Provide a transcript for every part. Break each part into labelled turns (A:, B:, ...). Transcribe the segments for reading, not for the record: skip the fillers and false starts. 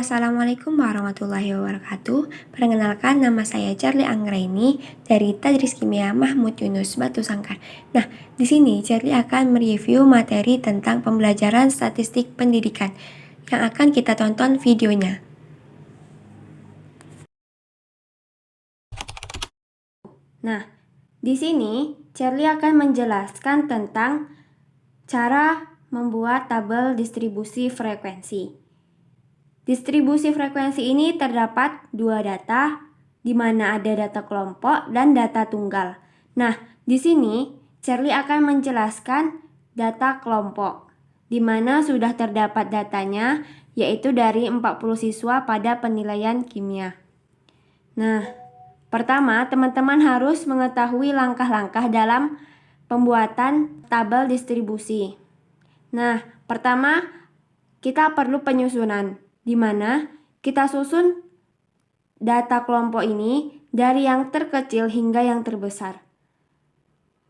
A: Assalamualaikum warahmatullahi wabarakatuh. Perkenalkan, nama saya Charlie Anggraini dari Tadris Kimia Mahmud Yunus Batu Sangkar. Nah, di sini Charlie akan mereview materi tentang pembelajaran statistik pendidikan yang akan kita tonton videonya. Nah, di sini Charlie akan menjelaskan tentang cara membuat tabel distribusi frekuensi. Distribusi frekuensi ini terdapat dua data, di mana ada data kelompok dan data tunggal. Nah, di sini Charlie akan menjelaskan data kelompok, di mana sudah terdapat datanya, yaitu dari 40 siswa pada penilaian kimia. Nah, pertama, teman-teman harus mengetahui langkah-langkah dalam pembuatan tabel distribusi. Nah, pertama, kita perlu penyusunan, di mana kita susun data kelompok ini dari yang terkecil hingga yang terbesar.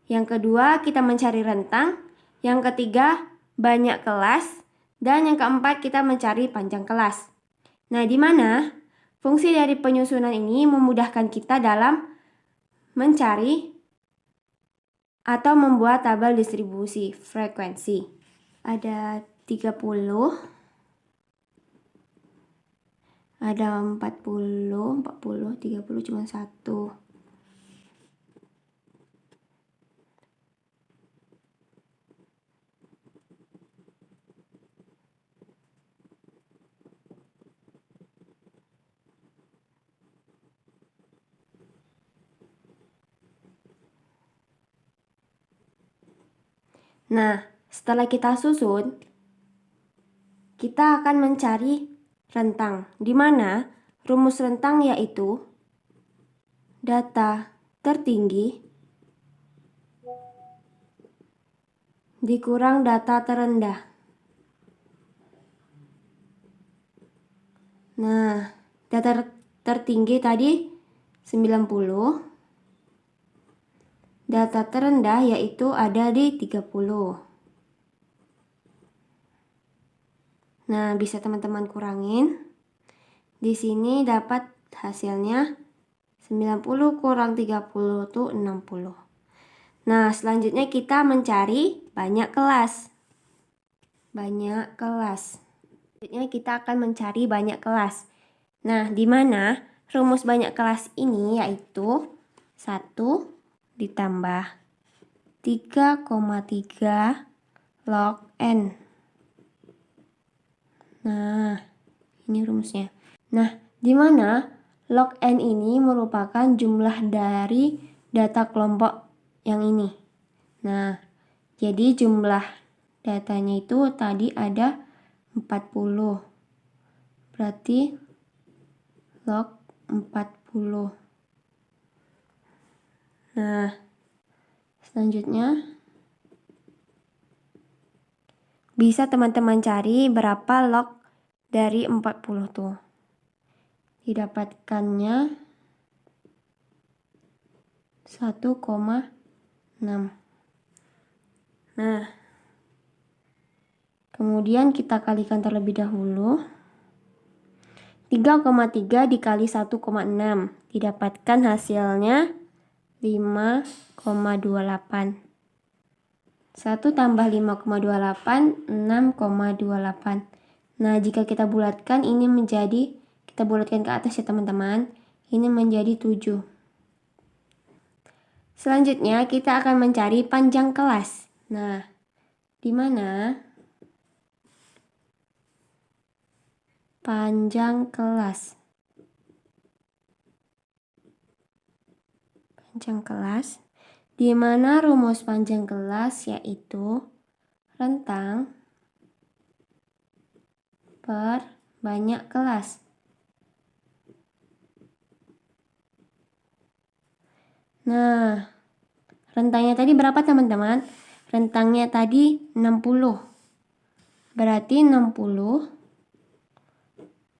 A: Yang kedua, kita mencari rentang. Yang ketiga, banyak kelas. Dan yang keempat, kita mencari panjang kelas. Nah, di mana fungsi dari penyusunan ini memudahkan kita dalam mencari atau membuat tabel distribusi frekuensi. Ada 30, ada 40, 30 cuma satu. Nah, setelah kita susun, kita akan mencari rentang, di mana rumus rentang yaitu data tertinggi dikurang data terendah. Nah, data tertinggi tadi 90. Data terendah yaitu ada di 30. Nah, bisa teman-teman kurangin. Di sini dapat hasilnya 90 kurang 30 itu 60. Nah, selanjutnya kita mencari banyak kelas. Banyak kelas. Selanjutnya kita akan mencari banyak kelas. Nah, di mana rumus banyak kelas ini yaitu 1 ditambah 3,3 log N. Nah, ini rumusnya. Nah, di mana log N ini merupakan jumlah dari data kelompok yang ini. Nah, jadi jumlah datanya itu tadi ada 40. Berarti log 40. Nah, selanjutnya bisa teman-teman cari berapa log dari 40 tuh. Didapatkannya 1,6. Nah, kemudian kita kalikan terlebih dahulu. 3,3 dikali 1,6 didapatkan hasilnya 5,28. 1 tambah 5,28, 6,28. Nah, jika kita bulatkan ini menjadi, kita bulatkan ke atas ya teman-teman, ini menjadi 7. Selanjutnya kita akan mencari panjang kelas. Nah, di mana panjang kelas? Panjang kelas, di mana rumus panjang kelas yaitu rentang per banyak kelas. Nah, rentangnya tadi berapa teman-teman? Rentangnya tadi 60. Berarti 60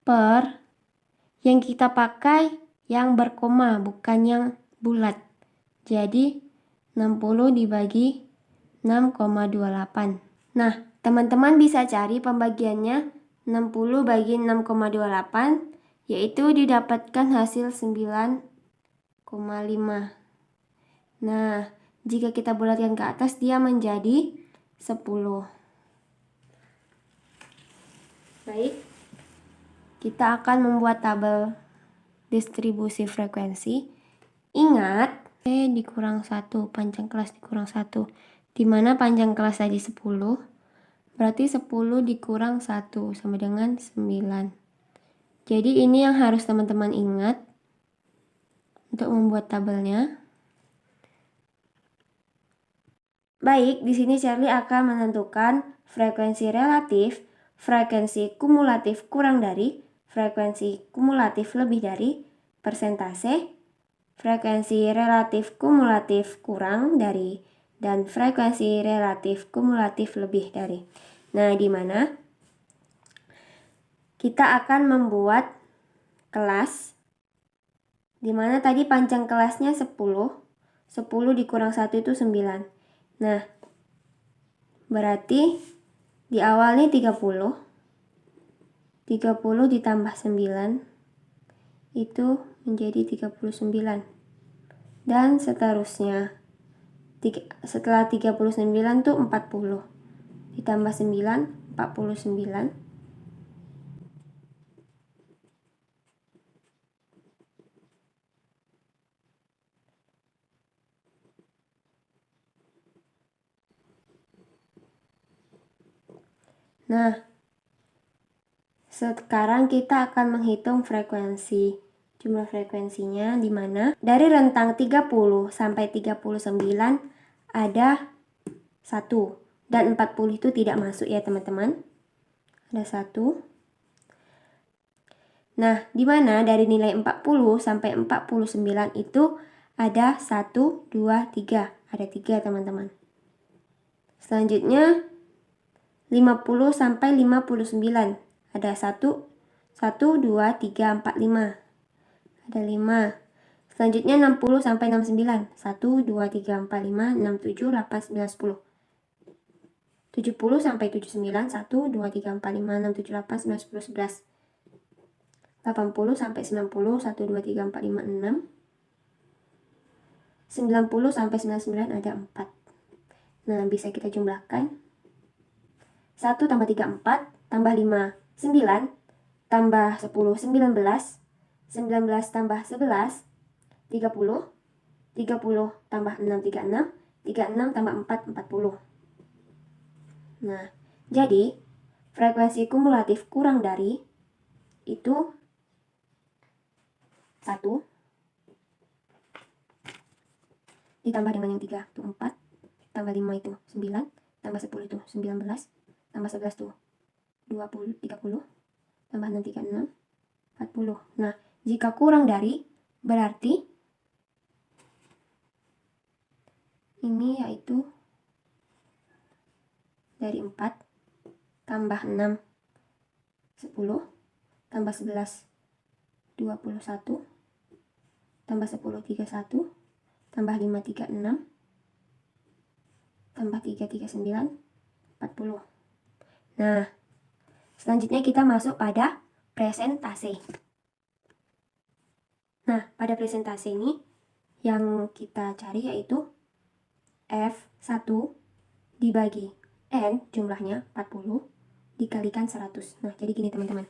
A: per, yang kita pakai yang berkoma, bukan yang bulat. Jadi 60 dibagi 6,28. Nah, teman-teman bisa cari pembagiannya 60 bagi 6,28, yaitu didapatkan hasil 9,5. Nah, jika kita bulatkan ke atas, dia menjadi 10. Baik, kita akan membuat tabel distribusi frekuensi. Ingat, dikurang 1, panjang kelas dikurang 1. Dimana panjang kelas tadi 10, berarti 10 dikurang 1 sama dengan 9. Jadi ini yang harus teman-teman ingat untuk membuat tabelnya. Baik, di sini Charlie akan menentukan frekuensi relatif, frekuensi kumulatif kurang dari, frekuensi kumulatif lebih dari, persentase, frekuensi relatif kumulatif kurang dari, dan frekuensi relatif kumulatif lebih dari. Nah, di mana kita akan membuat kelas, di mana tadi panjang kelasnya 10, 10 dikurang 1 itu 9. Nah, berarti di awalnya 30 ditambah 9 itu menjadi 39. Dan seterusnya. Setelah 39 tuh 40. Ditambah 9, 49. Nah, sekarang kita akan menghitung frekuensi. Jumlah frekuensinya di mana dari rentang 30 sampai 39 ada 1 dan 40 itu tidak masuk ya teman-teman. Ada 1. Nah, di mana dari nilai 40 sampai 49 itu ada 1, 2, 3. Ada 3 teman-teman. Selanjutnya 50 sampai 59. Ada 1, 2, 3, 4, 5. Ada 5. Selanjutnya 60 sampai 69. 1, 2, 3, 4, 5, 6, 7, 8, 9, 10. 70 sampai 79. 1, 2, 3, 4, 5, 6, 7, 8, 9, 10, 11. 80 sampai 90. 1, 2, 3, 4, 5, 6. 90 sampai 99 ada 4. Nah, bisa kita jumlahkan. 1 tambah 3, 4. Tambah 5, 9. Tambah 10, 19. 19 tambah 11, 30. 30 tambah 6, 36. 36 tambah 4, 40. Nah, jadi frekuensi kumulatif kurang dari itu 1 ditambah dengan yang 3 itu 4, tambah 5 itu 9, tambah 10 itu 19, tambah 11 itu 20, 30, tambah 6, 36, 40. Nah, jika kurang dari berarti ini yaitu dari 4 tambah 6 10 tambah 11 21 tambah 10 31 tambah 5 36 tambah 3 39 40. Nah, selanjutnya kita masuk pada presentase. Nah, pada presentase ini yang kita cari yaitu F1 dibagi N jumlahnya 40 dikalikan 100. Nah, jadi gini teman-teman.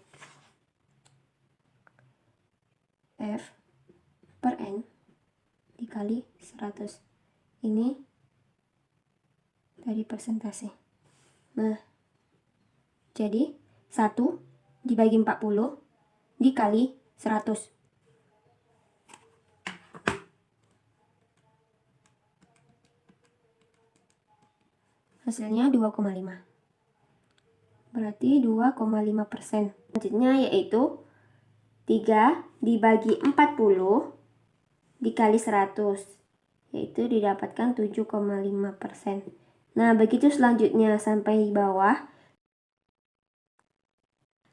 A: F per N dikali 100. Ini dari persentase. Nah, jadi 1 dibagi 40 dikali 100. Hasilnya 2,5. Berarti 2,5%. Selanjutnya yaitu 3 dibagi 40 dikali 100. Yaitu didapatkan 7,5%. Nah, begitu selanjutnya sampai bawah.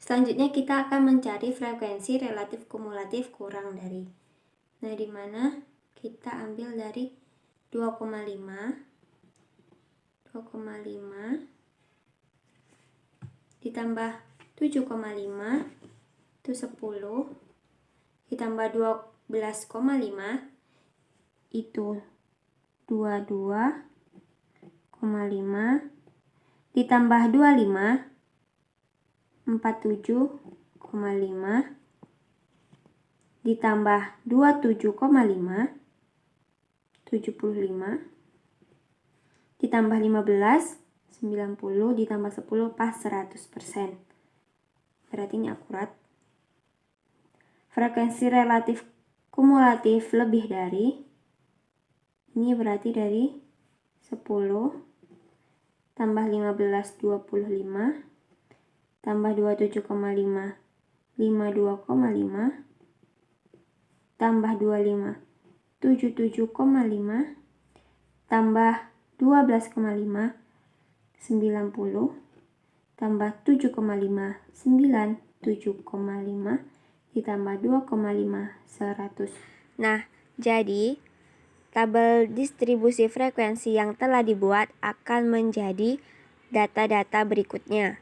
A: Selanjutnya kita akan mencari frekuensi relatif kumulatif kurang dari. Nah, di mana kita ambil dari 2,5 ditambah 7,5 itu 10 ditambah 12,5 itu 22,5 ditambah 25 47,5 ditambah 27,5 75 ditambah 15 90 ditambah 10 pas 100%. Berarti ini akurat. Frekuensi relatif kumulatif lebih dari, ini berarti dari 10 tambah 15 25 tambah 27,5 52,5 tambah 25 77,5 tambah 12,5 90 tambah 7,5 97,5 ditambah 2,5 100. Nah, jadi tabel distribusi frekuensi yang telah dibuat akan menjadi data-data berikutnya.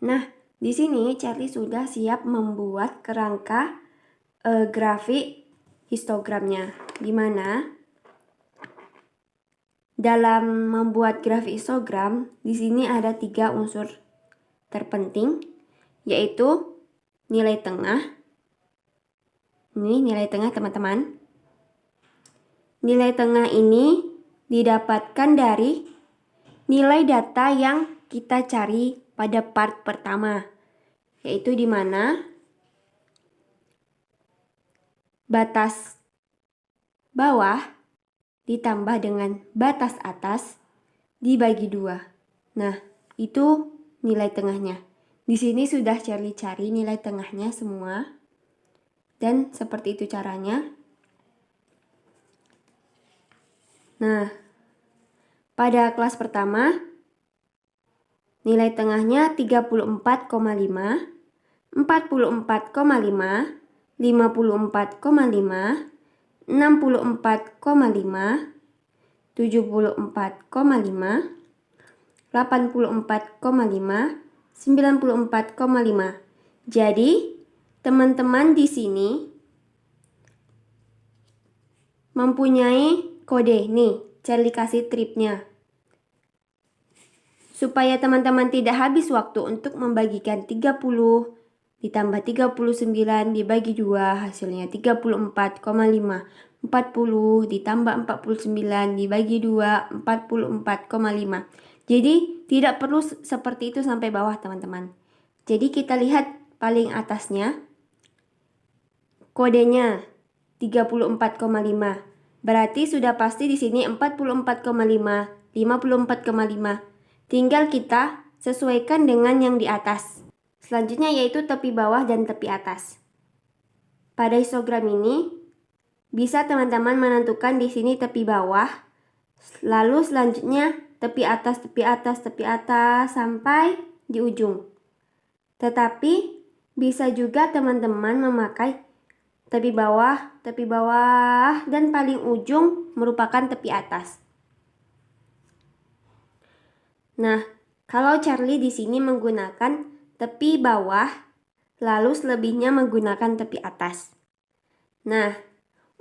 A: Nah, di sini Charlie sudah siap membuat kerangka grafik histogramnya. Di mana dalam membuat grafik histogram, di sini ada 3 unsur terpenting, yaitu nilai tengah. Ini nilai tengah, teman-teman. Nilai tengah ini didapatkan dari nilai data yang kita cari pada part pertama, yaitu di mana batas bawah ditambah dengan batas atas dibagi 2. Nah, itu nilai tengahnya. Di sini sudah Charlie cari nilai tengahnya semua. Dan seperti itu caranya. Nah, pada kelas pertama nilai tengahnya 34,5, 44,5, 54,5, 64,5, 74,5, 84,5, 94,5. Jadi, teman-teman di sini mempunyai kode nih, Charlie kasih tripnya. Supaya teman-teman tidak habis waktu untuk membagikan 30 ditambah 39 dibagi 2 hasilnya 34,5. 40 ditambah 49 dibagi 2 44,5. Jadi tidak perlu seperti itu sampai bawah, teman-teman. Jadi kita lihat paling atasnya. Kodenya 34,5. Berarti sudah pasti di sini 44,5, 54,5. Tinggal kita sesuaikan dengan yang di atas. Selanjutnya yaitu tepi bawah dan tepi atas. Pada histogram ini bisa teman-teman menentukan di sini tepi bawah, lalu selanjutnya tepi atas, tepi atas, tepi atas sampai di ujung. Tetapi bisa juga teman-teman memakai tepi bawah, dan paling ujung merupakan tepi atas. Nah, kalau Charlie di sini menggunakan tepi bawah, lalu selebihnya menggunakan tepi atas. Nah,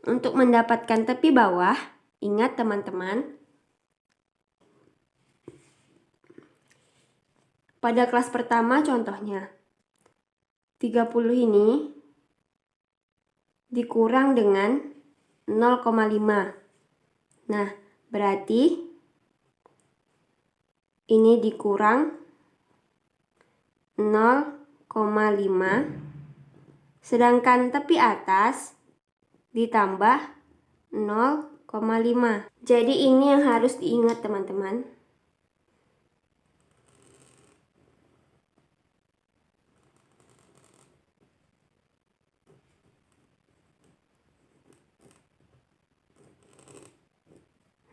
A: untuk mendapatkan tepi bawah, ingat teman-teman, pada kelas pertama contohnya, 30 ini dikurang dengan 0,5. Nah, berarti ini dikurang 0,5, sedangkan tepi atas ditambah 0,5. Jadi ini yang harus diingat, teman-teman.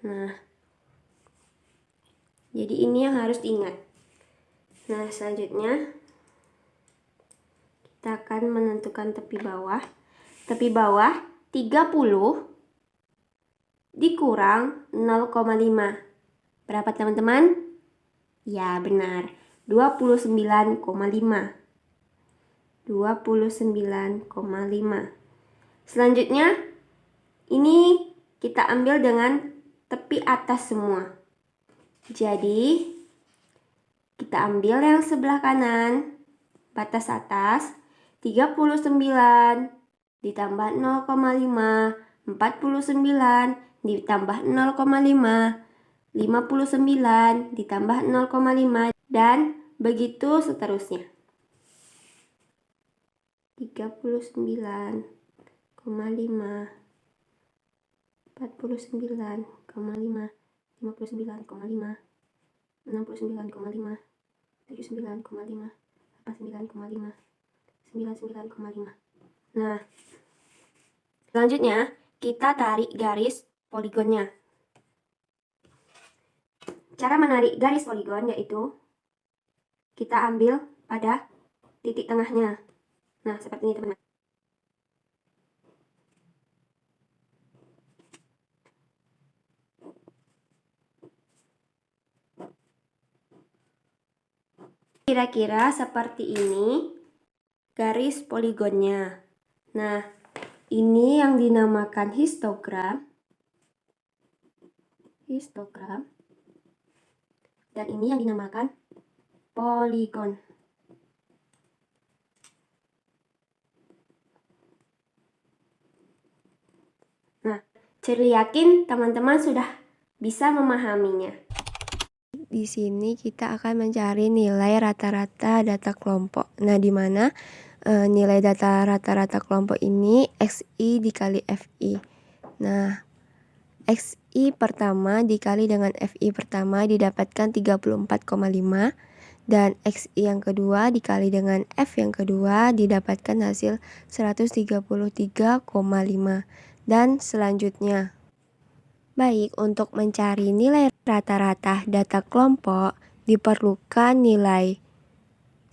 A: Nah, jadi ini yang harus diingat. Nah, selanjutnya kita akan menentukan tepi bawah. Tepi bawah 30 dikurang 0,5. Berapa, teman-teman? Ya, benar. 29,5. Selanjutnya, ini kita ambil dengan tepi atas semua. Jadi, kita ambil yang sebelah kanan, batas atas, 39 ditambah 0,5, 49 ditambah 0,5, 59 ditambah 0,5, dan begitu seterusnya. 39,5, 49,5, 59,5, 59,5, 69,5, 79,5, 89,5, 99,5. Nah, selanjutnya kita tarik garis poligonnya. Cara menarik garis poligon yaitu kita ambil pada titik tengahnya. Nah, seperti ini teman-teman. Kira-kira seperti ini garis poligonnya. Nah, ini yang dinamakan histogram. Dan ini yang dinamakan poligon. Nah, Shirley yakin teman-teman sudah bisa memahaminya. Di sini kita akan mencari nilai rata-rata data kelompok. Nah, di mana nilai data rata-rata kelompok ini XI dikali FI. Nah, XI pertama dikali dengan FI pertama didapatkan 34,5. Dan XI yang kedua dikali dengan F yang kedua didapatkan hasil 133,5. Dan selanjutnya. Baik, untuk mencari nilai rata-rata data kelompok diperlukan nilai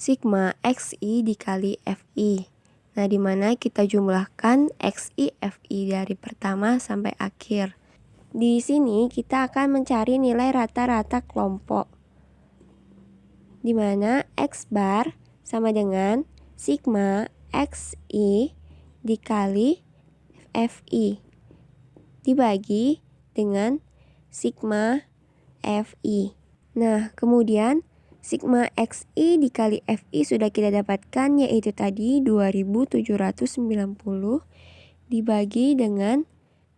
A: sigma XI dikali FI. Nah, di mana kita jumlahkan XI FI dari pertama sampai akhir. Di sini kita akan mencari nilai rata-rata kelompok, di mana X bar sama dengan sigma XI dikali FI dibagi dengan sigma FI. Nah, kemudian sigma XI dikali FI sudah kita dapatkan, yaitu tadi 2790 dibagi dengan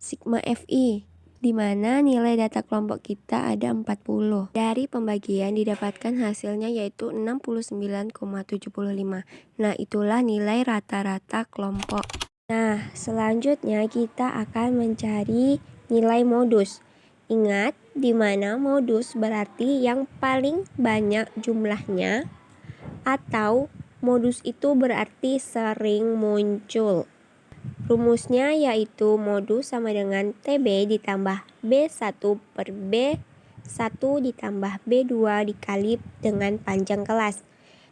A: sigma FI, di mana nilai data kelompok kita ada 40. Dari pembagian didapatkan hasilnya yaitu 69,75. Nah, itulah nilai rata-rata kelompok. Nah, selanjutnya kita akan mencari nilai modus. Ingat, di mana modus berarti yang paling banyak jumlahnya, atau modus itu berarti sering muncul. Rumusnya yaitu modus sama dengan TB ditambah B1 per B1 ditambah B2 dikali dengan panjang kelas.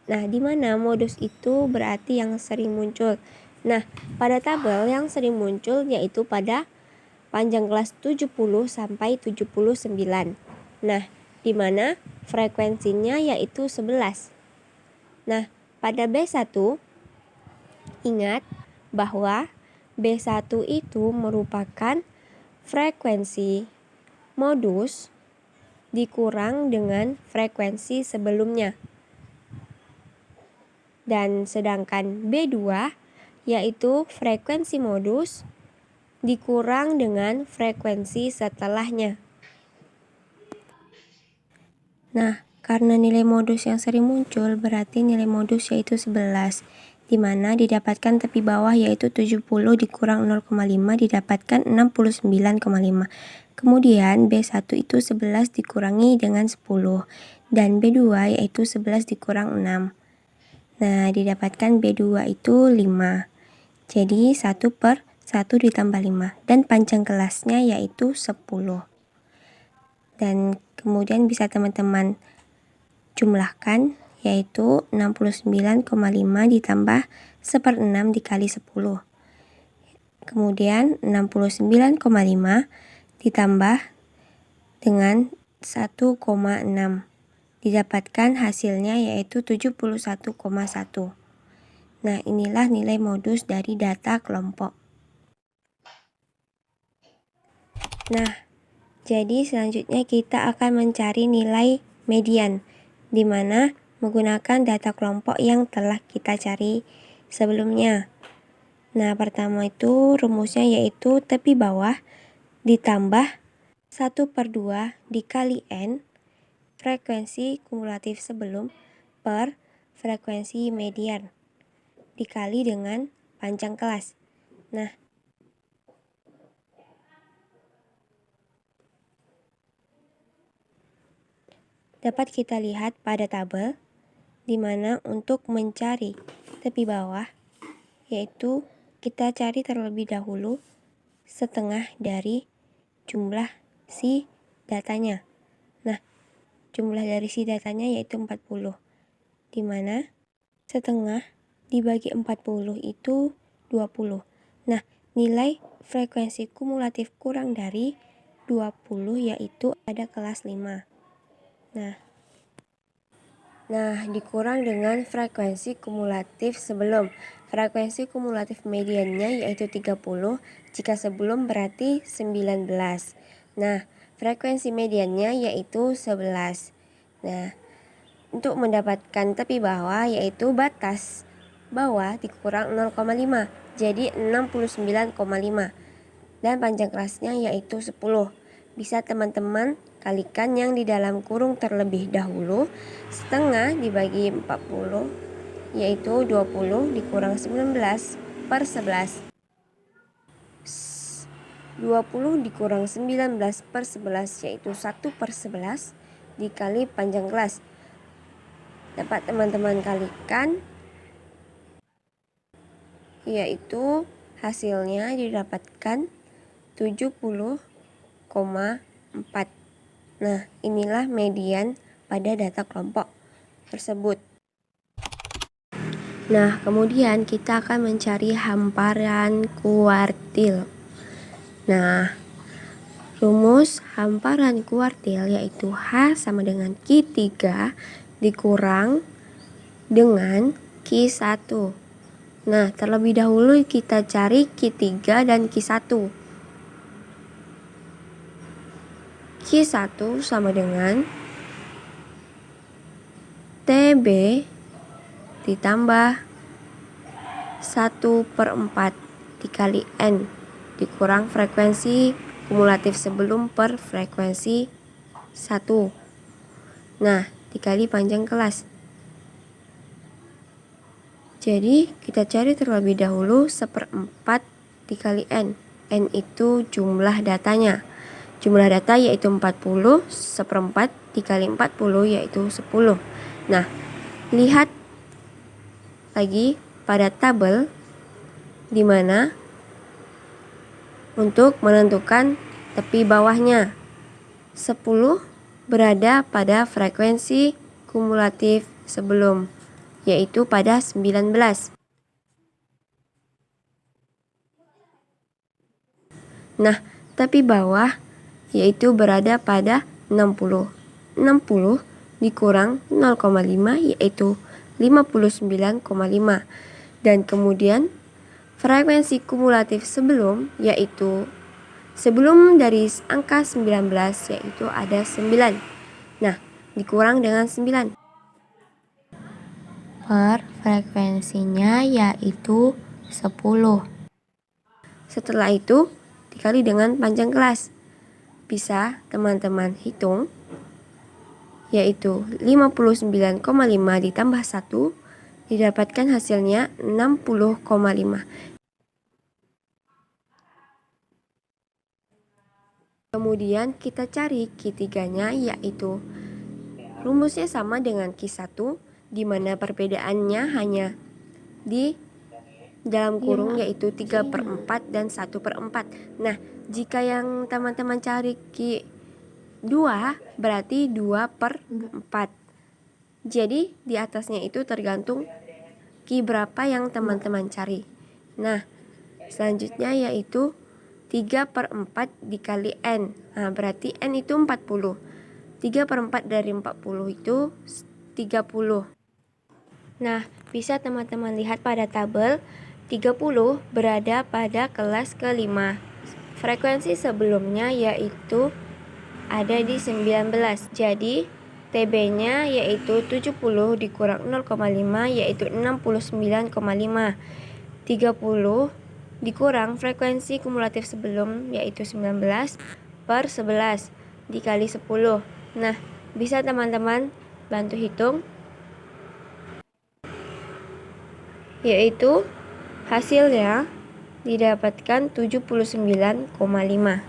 A: Nah, di mana modus itu berarti yang sering muncul. Nah, pada tabel yang sering muncul yaitu pada panjang kelas 70 sampai 79. Nah, di mana frekuensinya yaitu 11. Nah, pada B1 ingat bahwa B1 itu merupakan frekuensi modus dikurang dengan frekuensi sebelumnya. Dan sedangkan B2 yaitu frekuensi modus dikurang dengan frekuensi setelahnya. Nah, karena nilai modus yang sering muncul berarti nilai modus yaitu 11, di mana didapatkan tepi bawah yaitu 70 dikurang 0,5 didapatkan 69,5. Kemudian B1 itu 11 dikurangi dengan 10, dan B2 yaitu 11 dikurang 6. Nah, didapatkan B2 itu 5. Jadi 1 per 1 ditambah 5. Dan panjang kelasnya yaitu 10. Dan kemudian bisa teman-teman jumlahkan yaitu 69,5 ditambah 1/6 dikali 10. Kemudian 69,5 ditambah dengan 1,6. didapatkan hasilnya yaitu 71,1. Nah, inilah nilai modus dari data kelompok. Nah, jadi selanjutnya kita akan mencari nilai median, di mana menggunakan data kelompok yang telah kita cari sebelumnya. Nah, pertama itu rumusnya yaitu tepi bawah ditambah 1/2 dikali N frekuensi kumulatif sebelum per frekuensi median dikali dengan panjang kelas. Nah, dapat kita lihat pada tabel, di mana untuk mencari tepi bawah, yaitu kita cari terlebih dahulu setengah dari jumlah si datanya. Nah, jumlah dari si datanya yaitu 40, di mana setengah dibagi 40 itu 20. Nah, nilai frekuensi kumulatif kurang dari 20 yaitu ada kelas 5. Nah, dikurang dengan frekuensi kumulatif sebelum. Frekuensi kumulatif mediannya yaitu 30, jika sebelum berarti 19. Nah, frekuensi mediannya yaitu 11. Nah, untuk mendapatkan tepi bawah yaitu batas bawah dikurang 0,5, jadi 69,5. Dan panjang kelasnya yaitu 10. Bisa teman-teman kalikan yang di dalam kurung terlebih dahulu. Setengah dibagi 40 yaitu 20 dikurang 19/11. 20 dikurang 19/11 yaitu 1/11 dikali panjang kelas. Dapat teman-teman kalikan, yaitu hasilnya didapatkan 70,4. Nah, inilah median pada data kelompok tersebut. Nah, kemudian kita akan mencari hamparan kuartil. Nah, rumus hamparan kuartil yaitu H sama dengan Q3 dikurang dengan Q1. Nah, terlebih dahulu kita cari Q3 dan Q1. Q1 sama dengan TB ditambah 1/4 dikali N dikurang frekuensi kumulatif sebelum per frekuensi 1. Nah, dikali panjang kelas. Jadi, kita cari terlebih dahulu 1/4 dikali N. N itu jumlah datanya. Jumlah data yaitu 40, 1/4 dikali 40 yaitu 10. Nah, lihat lagi pada tabel di mana untuk menentukan tepi bawahnya 10 berada pada frekuensi kumulatif sebelum, yaitu pada 19. Nah, tepi bawah yaitu berada pada 60. 60 dikurang 0,5 yaitu 59,5. Dan kemudian frekuensi kumulatif sebelum yaitu sebelum dari angka 19 yaitu ada 9. Nah, dikurang dengan 9. Per frekuensinya yaitu 10. Setelah itu dikali dengan panjang kelas. Bisa teman-teman hitung, yaitu 59,5 ditambah 1 didapatkan hasilnya 60,5. Kemudian kita cari Q3-nya, yaitu rumusnya sama dengan Q1, di mana perbedaannya hanya di dalam kurung yaitu 3/4 dan 1/4. Nah, jika yang teman-teman cari Q2 berarti 2/4. Jadi di atasnya itu tergantung Q berapa yang teman-teman cari. Nah, selanjutnya yaitu 3/4 dikali N. Nah, berarti N itu 40. 3/4 dari 40 itu 30. Nah, bisa teman-teman lihat pada tabel 30 berada pada kelas ke-5. Frekuensi sebelumnya yaitu ada di 19. Jadi TB-nya yaitu 70 dikurang 0,5 yaitu 69,5. 30 dikurang frekuensi kumulatif sebelum yaitu 19/11 dikali 10. Nah, bisa teman-teman bantu hitung, yaitu hasilnya didapatkan 79,5.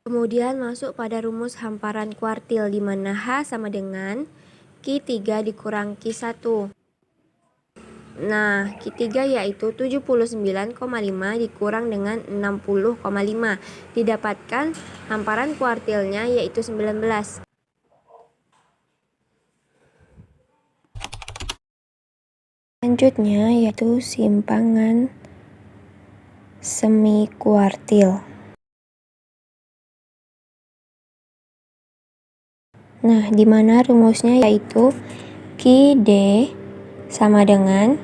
A: Kemudian masuk pada rumus hamparan kuartil di mana H sama dengan Q3 dikurang Q1. Nah, Q3 yaitu 79,5 dikurang dengan 60,5. Didapatkan hamparan kuartilnya yaitu 19. Selanjutnya yaitu simpangan semi kuartil. Nah, di mana rumusnya yaitu QD sama dengan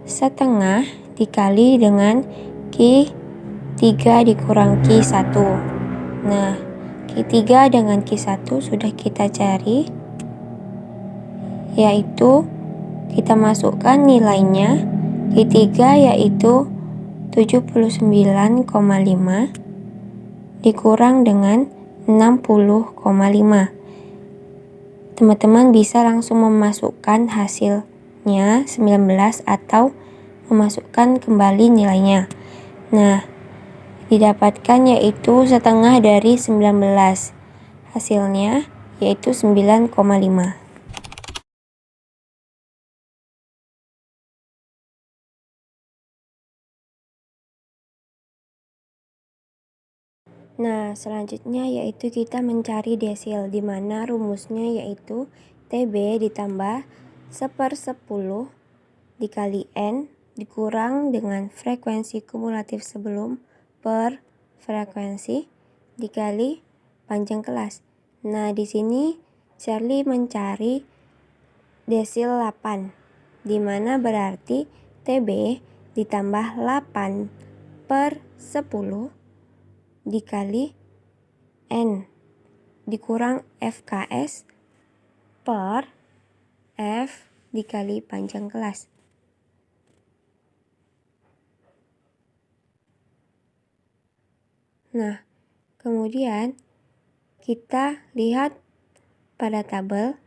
A: setengah dikali dengan Q3 dikurang Q1. Nah, Q3 dengan Q1 sudah kita cari, yaitu kita masukkan nilainya. Q3 yaitu 79,5 dikurang dengan 60,5. Teman-teman bisa langsung memasukkan hasilnya 19 atau memasukkan kembali nilainya. Nah, didapatkan yaitu setengah dari 19. Hasilnya yaitu 9,5. Nah, selanjutnya yaitu kita mencari desil, di mana rumusnya yaitu TB ditambah 1/10 dikali N dikurang dengan frekuensi kumulatif sebelum per frekuensi dikali panjang kelas. Nah, di sini Charlie mencari desil 8, di mana berarti TB ditambah 8/10 dikali N dikurang FKS per F dikali panjang kelas. Nah, kemudian kita lihat pada tabel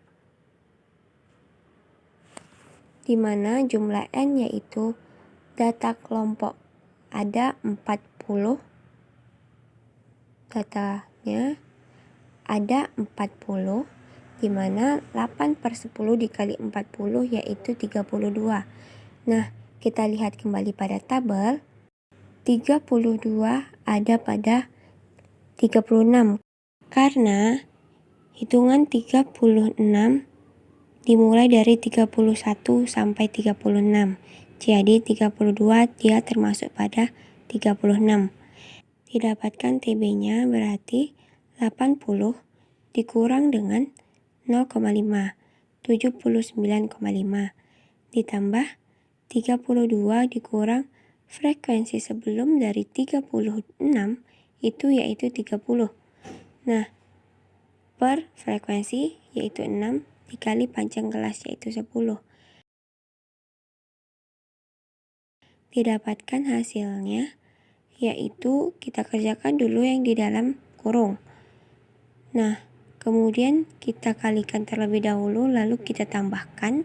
A: di mana jumlah N yaitu data kelompok ada 40. Datanya ada 40, di mana 8/10 dikali 40 yaitu 32. Nah, kita lihat kembali pada tabel. 32 ada pada 36 karena hitungan 36 dimulai dari 31 sampai 36. Jadi 32 dia termasuk pada 36. Didapatkan TB-nya berarti 80 dikurang dengan 0,5, 79,5 ditambah 32 dikurang frekuensi sebelum dari 36 itu yaitu 30. Nah, per frekuensi yaitu 6 dikali panjang kelas yaitu 10. Didapatkan hasilnya yaitu kita kerjakan dulu yang di dalam kurung. Nah, kemudian kita kalikan terlebih dahulu lalu kita tambahkan.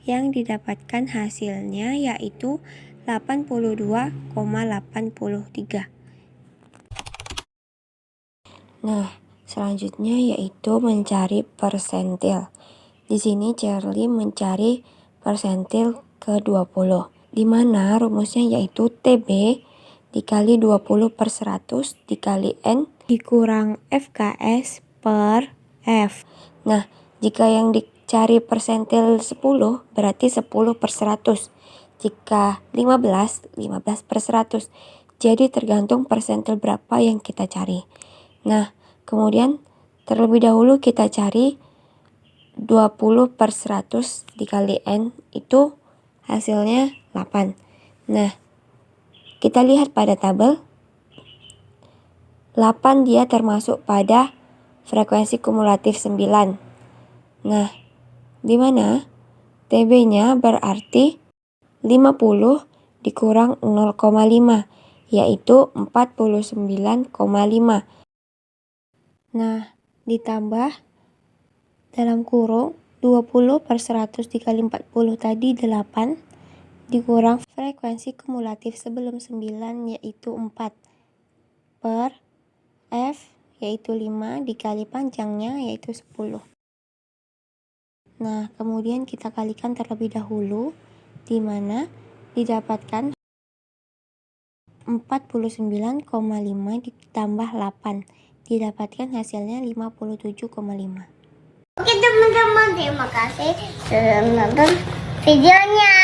A: Yang didapatkan hasilnya yaitu 82,83. Nah, selanjutnya yaitu mencari persentil. Di sini Charlie mencari persentil ke-20, di mana rumusnya yaitu TB dikali 20/100 dikali N dikurang FKS per F. Nah, jika yang dicari persentil 10 berarti 10/100. Jika 15, 15/100. Jadi tergantung persentil berapa yang kita cari. Nah, kemudian terlebih dahulu kita cari 20/100 dikali N, itu hasilnya 8. Nah, kita lihat pada tabel. 8 dia termasuk pada frekuensi kumulatif 9. Nah, di mana TB-nya berarti 50 dikurang 0,5, yaitu 49,5. Nah, ditambah dalam kurung 20/100 dikali 40 tadi 8, dikurang frekuensi kumulatif sebelum 9 yaitu 4, per F yaitu 5 dikali panjangnya yaitu 10. Nah, kemudian kita kalikan terlebih dahulu, di mana didapatkan 49,5 ditambah 8. Didapatkan hasilnya 57,5.
B: Oke teman-teman, terima kasih sudah menonton videonya.